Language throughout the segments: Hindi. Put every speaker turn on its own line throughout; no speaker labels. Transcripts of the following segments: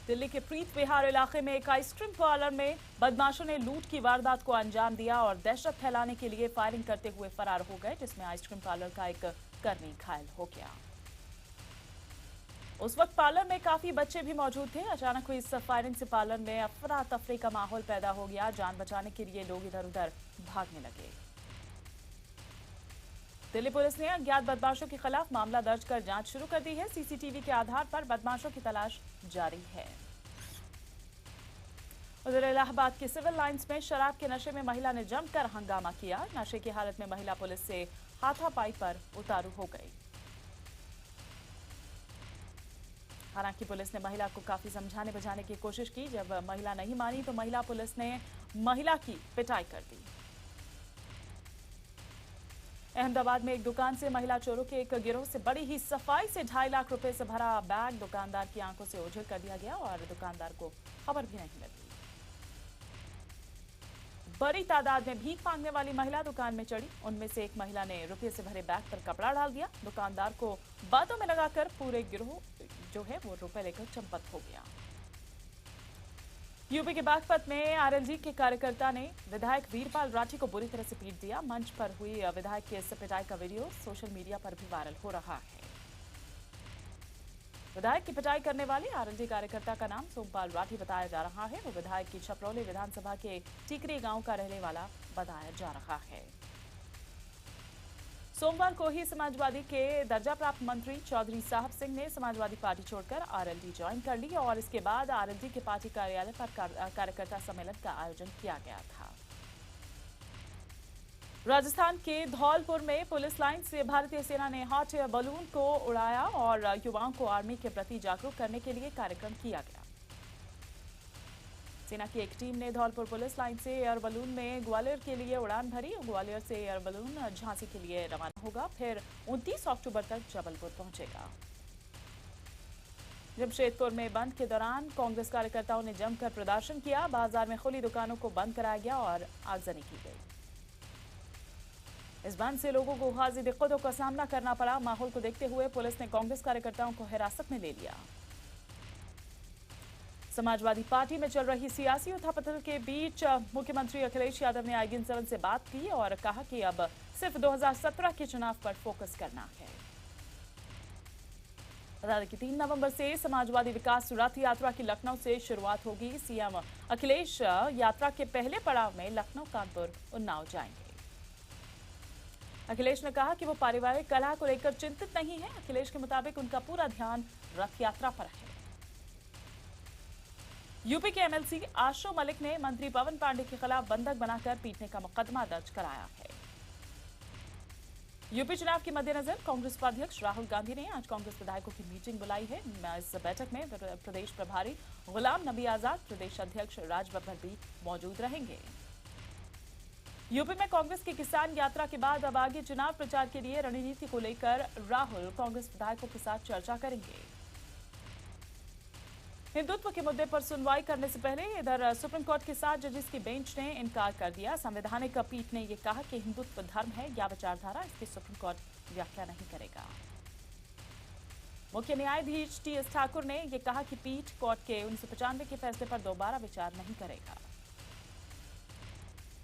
दिल्ली के प्रीत विहार इलाके में एक आइसक्रीम पार्लर में बदमाशों ने लूट की वारदात को अंजाम दिया और दहशत फैलाने के लिए फायरिंग करते हुए फरार हो गए, जिसमें आइसक्रीम पार्लर का एक कर्मी घायल हो गया। उस वक्त पार्लर में काफी बच्चे भी मौजूद थे। अचानक हुई इस फायरिंग से पार्लर में अफरा तफरी का माहौल पैदा हो गया। जान बचाने के लिए लोग इधर उधर भागने लगे। दिल्ली पुलिस ने अज्ञात बदमाशों के खिलाफ मामला दर्ज कर जांच शुरू कर दी है। सीसीटीवी के आधार पर बदमाशों की तलाश जारी है। उधर इलाहाबाद के सिविल लाइंस में शराब के नशे में महिला ने जमकर हंगामा किया। नशे की हालत में महिला पुलिस से हाथापाई पर उतारू हो गई। हालांकि पुलिस ने महिला को काफी समझाने बुझाने की कोशिश की। जब महिला नहीं मानी तो महिला पुलिस ने महिला की पिटाई कर दी। अहमदाबाद में एक दुकान से महिला चोरों के एक गिरोह से बड़ी ही सफाई से 2.5 लाख रुपए से भरा बैग दुकानदार की आंखों से ओझल कर दिया गया और दुकानदार को खबर भी नहीं लगी। बड़ी तादाद में भीख मांगने वाली महिला दुकान में चढ़ी। उनमें से एक महिला ने रुपये से भरे बैग पर कपड़ा डाल दिया। दुकानदार को बातों में लगाकर पूरे गिरोह जो है वो रुपए लेकर चंपत हो गया। यूपी के बागपत में आरएलडी के कार्यकर्ता ने विधायक वीरपाल राठी को बुरी तरह से पीट दिया। मंच पर हुई विधायक की इस पिटाई का वीडियो सोशल मीडिया पर भी वायरल हो रहा है। विधायक की पिटाई करने वाले आरएलडी कार्यकर्ता का नाम सोमपाल राठी बताया जा रहा है। वो विधायक की छपरौली विधानसभा के टीकरी गांव का रहने वाला बताया जा रहा है। सोमवार को ही समाजवादी के दर्जा प्राप्त मंत्री चौधरी साहब सिंह ने समाजवादी पार्टी छोड़कर आरएलडी ज्वाइन कर ली और इसके बाद आरएलडी के पार्टी कार्यालय पर कार्यकर्ता सम्मेलन का आयोजन किया गया था। राजस्थान के धौलपुर में पुलिस लाइन से भारतीय सेना ने हॉट एयर बलून को उड़ाया और युवाओं को आर्मी के प्रति जागरूक करने के लिए कार्यक्रम किया गया। सेना की एक टीम ने धौलपुर पुलिस लाइन से एयर बलून में ग्वालियर के लिए उड़ान भरी। ग्वालियर से एयर बलून झांसी के लिए रवाना होगा, फिर 29 अक्टूबर तक जबलपुर पहुंचेगा। जमशेदपुर में बंद के दौरान कांग्रेस कार्यकर्ताओं ने जमकर प्रदर्शन किया। बाजार में खुली दुकानों को बंद कराया गया और आगजनी की गई। इस बंद से लोगों को खासी दिक्कतों का सामना करना पड़ा। माहौल को देखते हुए पुलिस ने कांग्रेस कार्यकर्ताओं को हिरासत में ले लिया। समाजवादी पार्टी में चल रही सियासी उथापथल के बीच मुख्यमंत्री अखिलेश यादव ने IG-7 से बात की और कहा कि अब सिर्फ 2017 के चुनाव पर फोकस करना है। बता दें कि 3 नवंबर से समाजवादी विकास रथ यात्रा की लखनऊ से शुरुआत होगी। सीएम अखिलेश यात्रा के पहले पड़ाव में लखनऊ, कानपुर, उन्नाव जाएंगे। अखिलेश ने कहा कि वो पारिवारिक कलह को लेकर चिंतित नहीं है। अखिलेश के मुताबिक उनका पूरा ध्यान रथ यात्रा पर है। यूपी के एमएलसी आशो मलिक ने मंत्री पवन पांडे के खिलाफ बंधक बनाकर पीटने का मुकदमा दर्ज कराया है। यूपी चुनाव के मद्देनजर कांग्रेस उपाध्यक्ष राहुल गांधी ने आज कांग्रेस विधायकों की मीटिंग बुलाई है। इस बैठक में प्रदेश प्रभारी गुलाम नबी आजाद, प्रदेश अध्यक्ष राजबब्बर भी मौजूद रहेंगे। यूपी में कांग्रेस की किसान यात्रा के बाद अब आगे चुनाव प्रचार के लिए रणनीति को लेकर राहुल कांग्रेस विधायकों के साथ चर्चा करेंगे। हिंदुत्व के मुद्दे पर सुनवाई करने से पहले इधर सुप्रीम कोर्ट के 7 जजेस की बेंच ने इनकार कर दिया। संवैधानिक पीठ ने यह कहा कि हिंदुत्व धर्म है या विचारधारा, इसकी सुप्रीम कोर्ट व्याख्या नहीं करेगा। मुख्य न्यायाधीश TS ठाकुर ने यह कहा कि पीठ कोर्ट के 1995 के फैसले पर दोबारा विचार नहीं करेगा।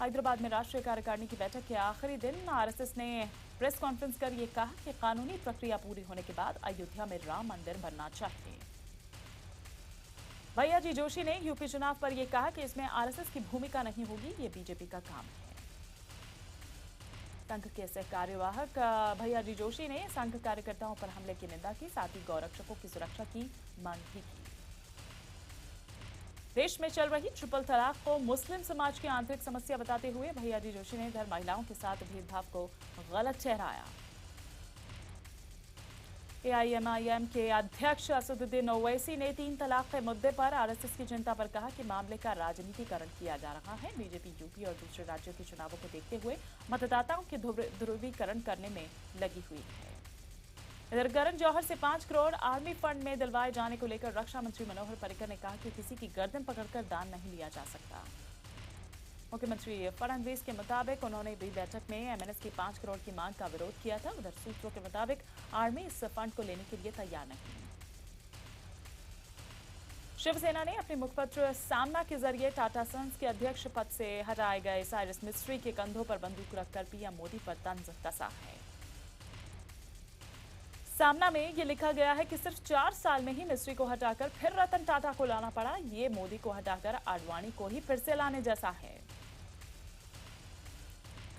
हैदराबाद में राष्ट्रीय कार्यकारिणी की बैठक के आखिरी दिन आरएसएस ने प्रेस कॉन्फ्रेंस कर यह कहा कि कानूनी प्रक्रिया पूरी होने के बाद अयोध्या में राम मंदिर बनना चाहिए। भैयाजी जोशी ने यूपी चुनाव पर यह कहा कि इसमें आरएसएस की भूमिका नहीं होगी, ये बीजेपी का काम है। संघ के सह कार्यवाहक भैयाजी जोशी ने संघ कार्यकर्ताओं पर हमले की निंदा की, साथ ही गौरक्षकों की सुरक्षा की मांग भी की। देश में चल रही ट्रिपल तलाक को मुस्लिम समाज की आंतरिक समस्या बताते हुए भैयाजी जोशी ने इधर महिलाओं के साथ भेदभाव को गलत ठहराया। AIMIM के अध्यक्ष असदुद्दीन ओवैसी ने 3 तलाक के मुद्दे पर आरएसएस की चिंता पर कहा कि मामले का राजनीतिकरण किया जा रहा है। बीजेपी यूपी और दूसरे राज्यों के चुनावों को देखते हुए मतदाताओं के ध्रुवीकरण करने में लगी हुई है। इधर करण जौहर से 5 करोड़ आर्मी फंड में दिलवाए जाने को लेकर रक्षा मंत्री मनोहर पर्रिकर ने कहा कि किसी की गर्दन पकड़कर दान नहीं लिया जा सकता। मुख्यमंत्री फडणवीस के मुताबिक उन्होंने भी बैठक में एमएनएस की 5 करोड़ की मांग का विरोध किया था। उधर सूत्रों के मुताबिक आर्मी इस फंड को लेने के लिए तैयार नहीं। शिवसेना ने अपने मुखपत्र सामना के जरिए टाटा सन्स के अध्यक्ष पद से हटाए गए साइरस मिस्त्री के कंधों पर बंदूक रखकर पीएम मोदी पर तंज कसा है। सामना में ये लिखा गया है कि सिर्फ 4 साल में ही मिस्त्री को हटाकर फिर रतन टाटा को लाना पड़ा। ये मोदी को हटाकर आडवाणी को ही फिर से लाने जैसा है।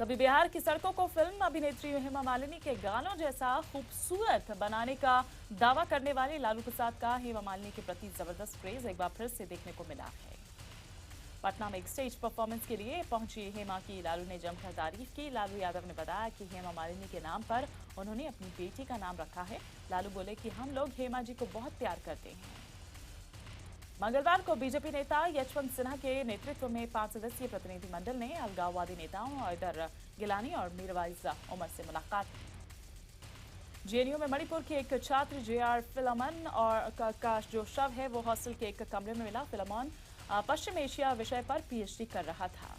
कभी बिहार की सड़कों को फिल्म अभिनेत्री हेमा मालिनी के गानों जैसा खूबसूरत बनाने का दावा करने वाले लालू प्रसाद का हेमा मालिनी के प्रति जबरदस्त क्रेज एक बार फिर से देखने को मिला है। पटना में एक स्टेज परफॉर्मेंस के लिए पहुंची हेमा की लालू ने जमकर तारीफ की। लालू यादव ने बताया कि हेमा मालिनी के नाम पर उन्होंने अपनी बेटी का नाम रखा है। लालू बोले कि हम लोग हेमा जी को बहुत प्यार करते हैं। मंगलवार को बीजेपी नेता यशवंत सिन्हा के नेतृत्व में 5 सदस्यीय प्रतिनिधिमंडल ने अलगाववादी नेताओं हैदर गिलानी और मीरवाइज उमर से मुलाकात की। जेएनयू में मणिपुर के एक छात्र जेआर फिलमन और का जो शव है वो हॉस्टल के एक कमरे में मिला। फिलमन पश्चिम एशिया विषय पर पीएचडी कर रहा था।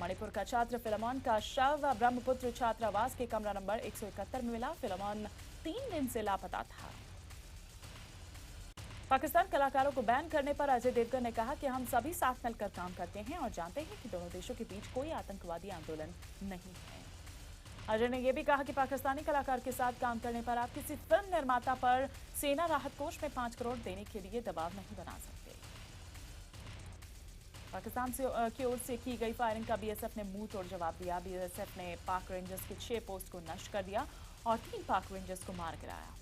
मणिपुर का छात्र फिलमन का शव ब्रह्मपुत्र छात्रावास के कमरा नंबर 171 में मिला। फिलमन 3 दिन से लापता था। पाकिस्तान कलाकारों को बैन करने पर अजय देवगन ने कहा कि हम सभी साथ मिलकर काम करते हैं और जानते हैं कि दोनों देशों के बीच कोई आतंकवादी आंदोलन नहीं है। अजय ने यह भी कहा कि पाकिस्तानी कलाकार के साथ काम करने पर आप किसी फिल्म निर्माता पर सेना राहत कोष में 5 करोड़ देने के लिए दबाव नहीं बना सकते। पाकिस्तान की ओर से की गई फायरिंग का बीएसएफ ने मुंह तोड़ जवाब दिया। बीएसएफ ने पाक रेंजर्स के 6 पोस्ट को नष्ट कर दिया और 3 पाक रेंजर्स को मार गिराया।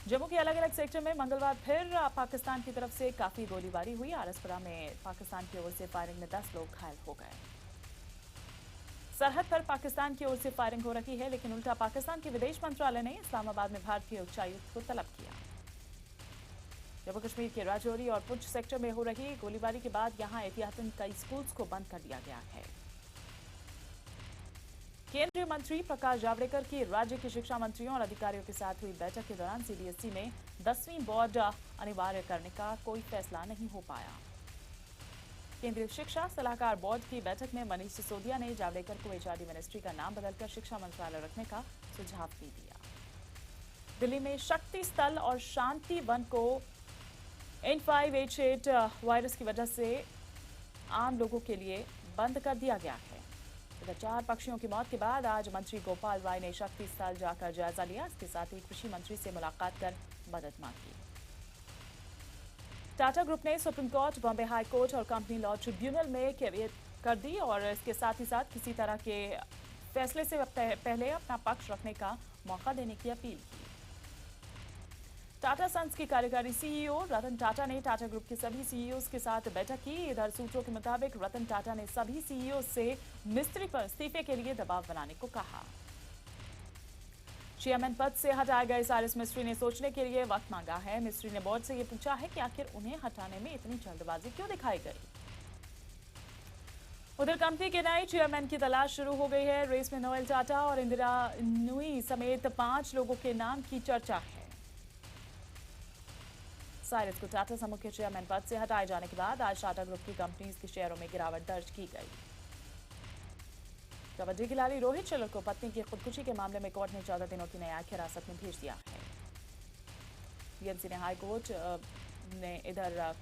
जम्मू के अलग अलग सेक्टर में मंगलवार फिर पाकिस्तान की तरफ से काफी गोलीबारी हुई। आरसपुरा में पाकिस्तान की ओर से फायरिंग में 10 लोग घायल हो गए। सरहद पर पाकिस्तान की ओर से फायरिंग हो रही है, लेकिन उल्टा पाकिस्तान के विदेश मंत्रालय ने इस्लामाबाद में भारतीय उच्चायुक्त को तलब किया। जम्मू कश्मीर के राजौरी और पुंछ सेक्टर में हो रही गोलीबारी के बाद यहां एहतियातन कई स्कूल्स को बंद कर दिया गया है। केंद्रीय मंत्री प्रकाश जावड़ेकर की राज्य के शिक्षा मंत्रियों और अधिकारियों के साथ हुई बैठक के दौरान सीबीएसई में 10वीं बोर्ड अनिवार्य करने का कोई फैसला नहीं हो पाया। केंद्रीय शिक्षा सलाहकार बोर्ड की बैठक में मनीष सिसोदिया ने जावड़ेकर को एचआरडी मिनिस्ट्री का नाम बदलकर शिक्षा मंत्रालय रखने का सुझाव भी दिया। दिल्ली में शक्ति स्थल और शांति वन को N5H8 वायरस की वजह से आम लोगों के लिए बंद कर दिया गया है। 4 पक्षियों की मौत के बाद आज मंत्री गोपाल राय ने शक्ति स्थल जाकर जायजा लिया। इसके साथ ही कृषि मंत्री से मुलाकात कर मदद मांगी। टाटा ग्रुप ने supreme court, Bombay high court और कंपनी लॉ ट्रिब्यूनल में कैवियट कर दी और इसके साथ ही साथ किसी तरह के फैसले से पहले अपना पक्ष रखने का मौका देने की अपील की। टाटा सन्स की कार्यकारी सीईओ रतन टाटा ने टाटा ग्रुप के सभी सीईओज के साथ बैठक की। इधर सूत्रों के मुताबिक रतन टाटा ने सभी सीईओ से मिस्त्री पर इस्तीफे के लिए दबाव बनाने को कहा। चेयरमैन पद से हटाए गए साइरस मिस्त्री ने सोचने के लिए वक्त मांगा है। मिस्त्री ने बोर्ड से ये पूछा है कि आखिर उन्हें हटाने में इतनी जल्दबाजी क्यों दिखाई गई। उधर कंपनी के नए चेयरमैन की तलाश शुरू हो गई है। रेस में नोएल टाटा और इंदिरा नुई समेत 5 लोगों के नाम की चर्चा है। साइरस को टाटा समूह के चेयरमैन पद से हटाए जाने के बाद आज टाटा ग्रुप की कंपनीज के शेयरों में गिरावट दर्ज की गई। कबड्डी खिलाड़ी रोहित शर्मा को पत्नी की खुदकुशी के मामले में कोर्ट ने 14 दिनों की न्यायिक हिरासत में भेज दिया है। बीएमसी ने हाई कोर्ट ने इधर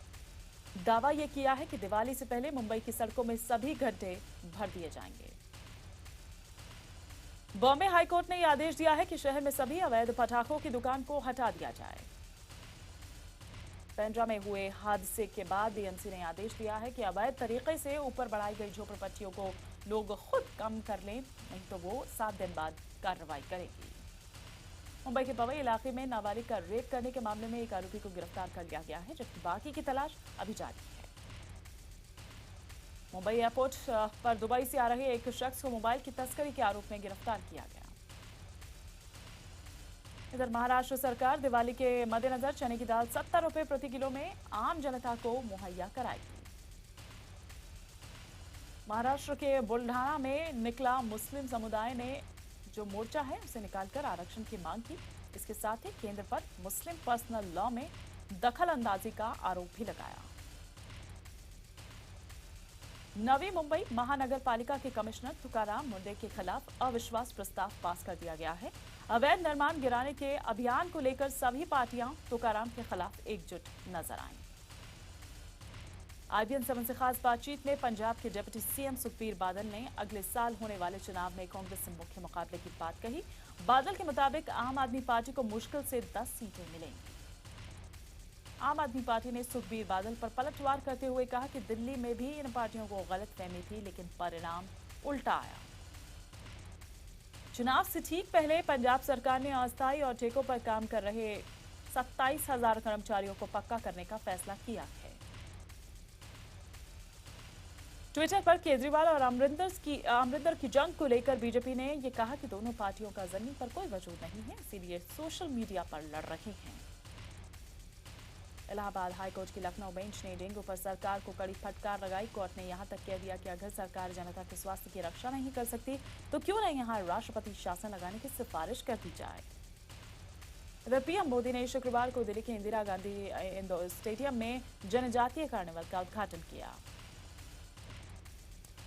दावा यह किया है कि दिवाली से पहले मुंबई की सड़कों में सभी गड्ढे भर दिए जाएंगे। बॉम्बे हाईकोर्ट ने यह आदेश दिया है कि शहर में सभी अवैध पटाखों की दुकान को हटा दिया जाए। पेंड्रा में हुए हादसे के बाद बीएमसी ने आदेश दिया है कि अवैध तरीके से ऊपर बढ़ाई गई झोपड़पट्टियों को लोग खुद कम कर लें, नहीं तो वो 7 दिन बाद कार्रवाई करेगी। मुंबई के पवई इलाके में नाबालिग का रेप करने के मामले में एक आरोपी को गिरफ्तार कर लिया गया है, जबकि बाकी की तलाश अभी जारी है। मुंबई एयरपोर्ट पर दुबई से आ रहे एक शख्स को मोबाइल की तस्करी के आरोप में गिरफ्तार किया गया। इधर महाराष्ट्र सरकार दिवाली के मद्देनजर चने की दाल 70 रुपए प्रति किलो में आम जनता को मुहैया कराएगी। महाराष्ट्र के बुलढाणा में निकला मुस्लिम समुदाय ने जो मोर्चा है उसे निकालकर आरक्षण की मांग की। इसके साथ ही केंद्र पर मुस्लिम पर्सनल लॉ में दखल अंदाजी का आरोप भी लगाया। नवी मुंबई महानगर पालिका के कमिश्नर तुकाराम मुंडे के खिलाफ अविश्वास प्रस्ताव पास कर दिया गया है। अवैध निर्माण गिराने के अभियान को लेकर सभी पार्टियां तुकाराम के खिलाफ एकजुट नजर आईं। IBN 7 से खास बातचीत में पंजाब के डिप्टी CM सुखबीर बादल ने अगले साल होने वाले चुनाव में कांग्रेस से मुख्य मुकाबले की बात कही। बादल के मुताबिक आम आदमी पार्टी को मुश्किल से 10 सीटें मिलेंगी। आम आदमी पार्टी ने सुखबीर बादल पर पलटवार करते हुए कहा कि दिल्ली में भी इन पार्टियों को गलतफहमी थी, लेकिन परिणाम उल्टा आया। चुनाव से ठीक पहले पंजाब सरकार ने अस्थायी और ठेकों पर काम कर रहे 27,000 कर्मचारियों को पक्का करने का फैसला किया है। ट्विटर पर केजरीवाल और अमरिंदर की जंग को लेकर बीजेपी ने यह कहा कि दोनों पार्टियों का जमीन पर कोई वजूद नहीं है, इसीलिए सोशल मीडिया पर लड़ रहे हैं। इलाहाबाद हाईकोर्ट की लखनऊ बेंच ने डेंगू पर सरकार को कड़ी फटकार लगाई। कोर्ट ने यहां तक कह दिया कि अगर सरकार जनता के स्वास्थ्य की रक्षा नहीं कर सकती तो क्यों नहीं यहां राष्ट्रपति शासन लगाने की सिफारिश कर दी जाए। इधर पीएम मोदी ने शुक्रवार को दिल्ली के इंदिरा गांधी इंडोर स्टेडियम में जनजातीय कार्निवल का उद्घाटन किया।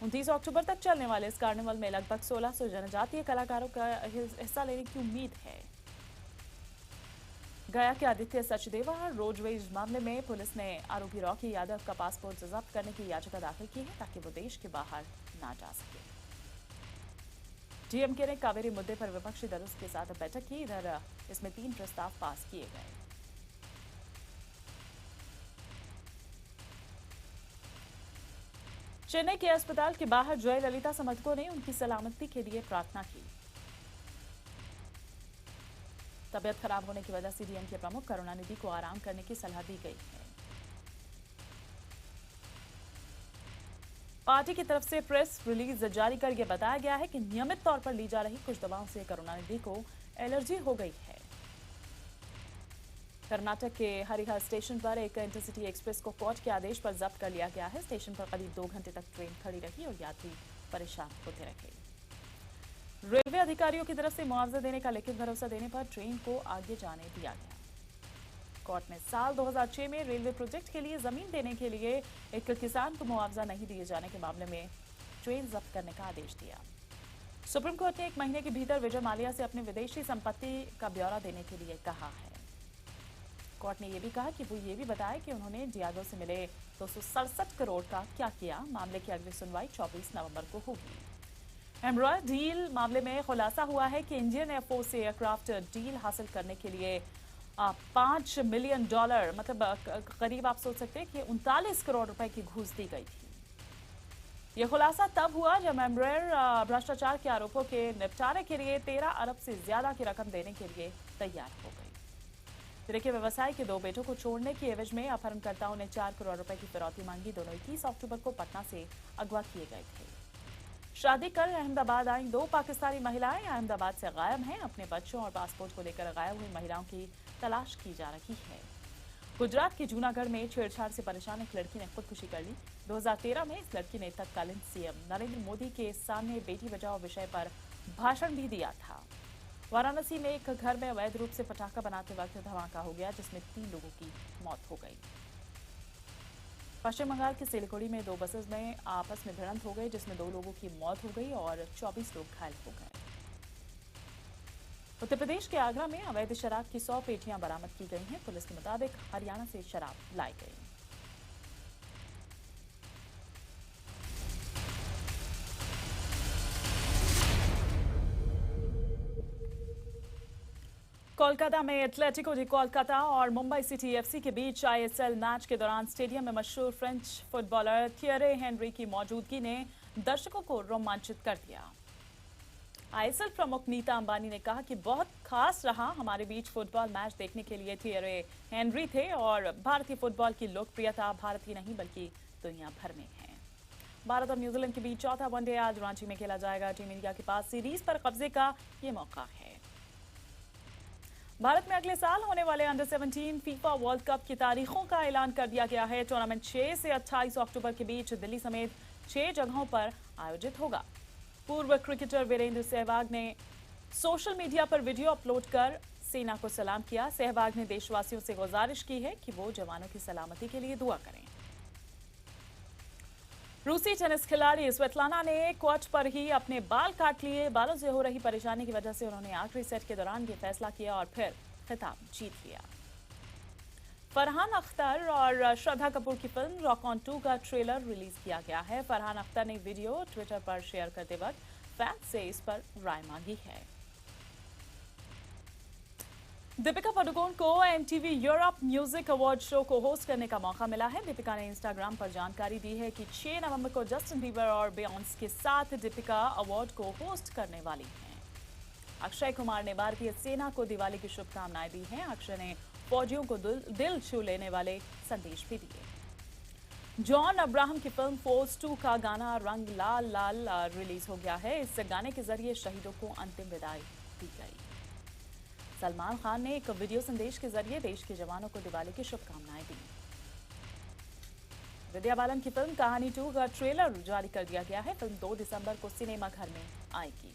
29 अक्टूबर तक चलने वाले इस कार्निवल में लगभग 1600 जनजातीय कलाकारों का हिस्सा लेने की उम्मीद है। गया के आदित्य सचदेवा रोडवेज मामले में पुलिस ने आरोपी रॉकी यादव का पासपोर्ट जब्त करने की याचिका दाखिल की है ताकि वो देश के बाहर ना जा सके। डीएमके ने कावेरी मुद्दे पर विपक्षी दलों के साथ बैठक की। इधर इसमें 3 प्रस्ताव पास किए गए। चेन्नई के अस्पताल के बाहर जयललिता समर्थकों ने उनकी सलामती के लिए प्रार्थना की। तबियत खराब होने की वजह से डीएमके प्रमुख करुणानिधि को आराम करने की सलाह दी गई है। पार्टी की तरफ से प्रेस रिलीज जारी कर यह बताया गया है कि नियमित तौर पर ली जा रही कुछ दवाओं से करुणानिधि को एलर्जी हो गई है। कर्नाटक के हरिहर स्टेशन पर एक इंटरसिटी एक्सप्रेस को कोर्ट के आदेश पर जब्त कर लिया गया है। स्टेशन पर करीब 2 घंटे तक ट्रेन खड़ी रही और यात्री परेशान होते रहे। रेलवे अधिकारियों की तरफ से मुआवजा देने का लिखित भरोसा देने पर ट्रेन को आगे जाने दिया गया। कोर्ट ने साल 2006 में रेलवे प्रोजेक्ट के लिए जमीन देने के लिए एक किसान को मुआवजा नहीं दिए जाने के मामले में ट्रेन जब्त करने का आदेश दिया। सुप्रीम कोर्ट ने 1 महीने के भीतर विजय माल्या से अपनी विदेशी संपत्ति का ब्यौरा देने के लिए कहा है। कोर्ट ने यह भी कहा कि वो ये भी बताया कि उन्होंने डियागो से मिले 267 करोड़ का क्या किया। मामले की अगली सुनवाई 24 नवंबर को होगी। एम्ब्रॉयर डील मामले में खुलासा हुआ है कि इंडियन एयरफोर्स से एयरक्राफ्ट डील हासिल करने के लिए $5 मिलियन मतलब करीब आप सोच सकते हैं कि 39 करोड़ रुपए की घूस दी गई थी। यह खुलासा तब हुआ जब एम्ब्रॉयर भ्रष्टाचार के आरोपों के निपटारे के लिए 13 अरब से ज्यादा की रकम देने के लिए तैयार हो गई। देखिए, व्यवसाय के 2 बेटों को छोड़ने की एवज में अपहरणकर्ताओं ने 4 करोड़ रुपए की फिरौती मांगी। दोनों 21 अक्टूबर को पटना से अगवा किए गए थे। शादी कर अहमदाबाद आई 2 पाकिस्तानी महिलाएं अहमदाबाद से गायब हैं। अपने बच्चों और पासपोर्ट को लेकर गायब हुई महिलाओं की तलाश की जा रही है। गुजरात के जूनागढ़ में छेड़छाड़ से परेशान एक लड़की ने खुदकुशी कर ली। 2013 में इस लड़की ने तत्कालीन सीएम नरेंद्र मोदी के सामने बेटी बचाओ विषय पर भाषण भी दिया था। वाराणसी में एक घर में अवैध रूप से पटाखा बनाते वक्त धमाका हो गया, जिसमें 3 लोगों की मौत हो गई। पश्चिम बंगाल के सिलीगुड़ी में 2 बसेस में आपस में भिड़ंत हो गई, जिसमें 2 लोगों की मौत हो गई और 24 लोग घायल हो गए। उत्तर प्रदेश के आगरा में अवैध शराब की 100 पेटियां बरामद की गई हैं। पुलिस के मुताबिक हरियाणा से शराब लाई गई। कोलकाता में एथलेटिको डी कोलकाता और मुंबई सिटी एफसी के बीच आईएसएल मैच के दौरान स्टेडियम में मशहूर फ्रेंच फुटबॉलर थियरे हेनरी की मौजूदगी ने दर्शकों को रोमांचित कर दिया। आईएसएल प्रमुख नीता अंबानी ने कहा कि बहुत खास रहा, हमारे बीच फुटबॉल मैच देखने के लिए थियरे हेनरी थे और भारतीय फुटबॉल की लोकप्रियता भारत ही नहीं बल्कि दुनिया भर में है। भारत और न्यूजीलैंड के बीच चौथा वनडे आज रांची में खेला जाएगा। टीम इंडिया के पास सीरीज पर कब्जे का ये मौका है। भारत में अगले साल होने वाले अंडर 17 फीफा वर्ल्ड कप की तारीखों का ऐलान कर दिया गया है। टूर्नामेंट 6 से 28 अक्टूबर के बीच दिल्ली समेत 6 जगहों पर आयोजित होगा। पूर्व क्रिकेटर वीरेंद्र सहवाग ने सोशल मीडिया पर वीडियो अपलोड कर सेना को सलाम किया। सहवाग ने देशवासियों से गुजारिश की है कि वो जवानों की सलामती के लिए दुआ करें। रूसी टेनिस खिलाड़ी स्वेटलाना ने कोर्ट पर ही अपने बाल काट लिए। बालों से हो रही परेशानी की वजह से उन्होंने आखिरी सेट के दौरान ये फैसला किया और फिर खिताब जीत लिया। फरहान अख्तर और श्रद्धा कपूर की फिल्म रॉक ऑन 2 का ट्रेलर रिलीज किया गया है। फरहान अख्तर ने वीडियो ट्विटर पर शेयर करते वक्त फैंस से इस पर राय मांगी है। दीपिका पादुकोण को MTV Europe music award show को होस्ट करने का मौका मिला है। दीपिका ने इंस्टाग्राम पर जानकारी दी है कि 6 नवंबर को जस्टिन बीबर और बियॉन्स के साथ दीपिका अवार्ड को होस्ट करने वाली हैं। अक्षय कुमार ने भारतीय सेना को दिवाली की शुभकामनाएं दी हैं। अक्षय ने फौजियों को दिल छू लेने वाले संदेश भी दिए। जॉन अब्राहम की फिल्म फोर्स 2 का गाना रंग लाल लाल रिलीज हो गया है। इस गाने के जरिए शहीदों को अंतिम विदाई दी गई। सलमान खान ने एक वीडियो संदेश के जरिए देश के जवानों को दिवाली की शुभकामनाएं दी। विद्या बालन की फिल्म कहानी 2 का ट्रेलर जारी कर दिया गया है। फिल्म 2 दिसंबर को सिनेमा घर में आएगी।